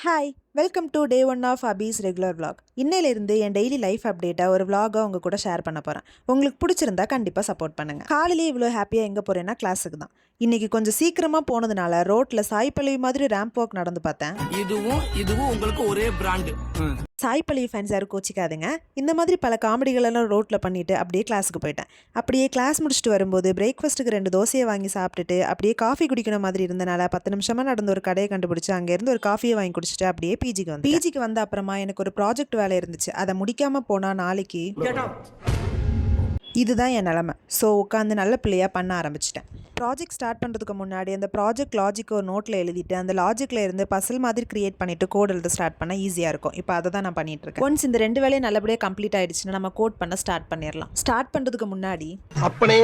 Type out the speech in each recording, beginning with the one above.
Hi, welcome to day one of office regular vlog. இன்னையிலிருந்து என் daily life அப்டேட்டை ஒரு vlog-ஆ உங்கள் கூட ஷேர் பண்ண போகிறேன். உங்களுக்கு பிடிச்சிருந்தா கண்டிப்பாக சப்போர்ட் பண்ணுங்கள். காலையிலே இவ்வளோ ஹாப்பியாக எங்கே போகிறேன்னா கிளாஸுக்கு தான். இன்றைக்கி கொஞ்சம் சீக்கிரமாக போனதுனால ரோட்டில் சாய் பல்லவி மாதிரி ரேம்ப் வாக் நடந்து பார்த்தேன். இதுவும் உங்களுக்கு ஒரே பிராண்டு. சாய் பல்லவி ஃபேன்ஸ் யாரும் கோச்சிக்காதுங்க. இந்த மாதிரி பல காமெடிகளெல்லாம் ரோட்டில் பண்ணிவிட்டு அப்படியே கிளாஸுக்கு போயிட்டேன். அப்படியே கிளாஸ் முடிச்சுட்டு வரும்போது பிரேக்ஃபாஸ்ட்டுக்கு 2 தோசையை வாங்கி சாப்பிட்டுட்டு அப்படியே காஃபி குடிக்கணும் மாதிரி இருந்தனால 10 நிமிஷமாக நடந்த ஒரு கடையை கண்டுபிடிச்சி அங்கேருந்து ஒரு காஃபியை வாங்கி குடிச்சிட்டு அப்படியே பிஜிக்கு வந்த அப்புறமா எனக்கு ஒரு ப்ராஜெக்ட் வேலை இருந்துச்சு. அதை முடிக்காமல் போனால் நாளைக்கு இதுதான் என் நிலமை. ஸோ உட்காந்து நல்ல பிள்ளையாக பண்ண ஆரம்பிச்சிட்டேன். ப்ராஜெக்ட் ஸ்டார்ட் பண்ணுறதுக்கு முன்னாடி அந்த ப்ராஜெக்ட் லாஜிக்கை ஒரு நோட்டில் எழுதிட்டு அந்த லாஜிக்கில் இருந்து பசில் மாதிரி கிரியேட் பண்ணிவிட்டு கோட் எழுத ஸ்டார்ட் பண்ண ஈஸியாக இருக்கும். இப்போ அதை தான் நான் பண்ணிட்டு இருக்கேன். ஒன்ஸ் இந்த 2 வேலையும் நல்லபடியாக கம்ப்ளீட் ஆகிடுச்சுன்னா நம்ம கோட் பண்ண ஸ்டார்ட் பண்ணிடலாம். ஸ்டார்ட் பண்ணுறதுக்கு முன்னாடி அப்பனே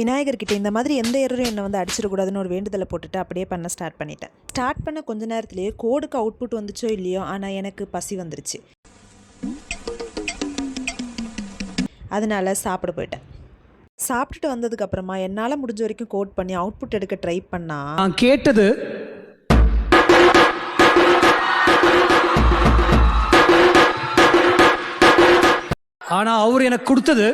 விநாயகர்கிட்ட இந்த மாதிரி எந்த எரரும் என்னை வந்து அடிச்சிடக்கூடாதுன்னு ஒரு வேண்டுதலை போட்டுட்டு அப்படியே பண்ண ஸ்டார்ட் பண்ணிட்டேன். ஸ்டார்ட் பண்ண கொஞ்ச நேரத்துலேயே கோடுக்கு அவுட்புட் வந்துச்சோ இல்லையோ, ஆனால் எனக்கு பசி வந்துருச்சு. அதனால சாப்பிட போயிட்டேன். சாப்பிட்டுட்டு வந்ததுக்கப்புறமா என்னால் முடிஞ்ச வரைக்கும் கோட் பண்ணி அவுட்புட் எடுக்க ட்ரை பண்ணா கேட்டது ஆனா அவர் எனக்கு கொடுத்தது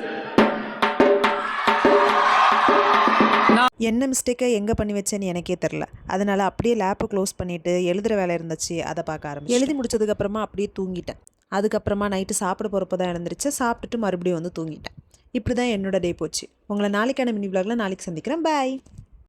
என்ன மிஸ்டேக்கை எங்கே பண்ணி வச்சேன்னு எனக்கே தெரில. அதனால் அப்படியே லேப்பை க்ளோஸ் பண்ணிவிட்டு எழுதுகிற வேலை இருந்துச்சு, அதை பார்க்க ஆரம்பிச்சு எழுதி முடிச்சதுக்கப்புறமா அப்படியே தூங்கிட்டேன். அதுக்கப்புறமா நைட்டு சாப்பிட போகிறப்ப தான் எழுந்திரிச்சு சாப்பிட்டுட்டு மறுபடியும் வந்து தூங்கிட்டேன். இப்படி தான் என்னோட டே போச்சு. உங்களை நாளைக்கான மினி vlogல நாளைக்கு சந்திக்கிறேன். பாய்.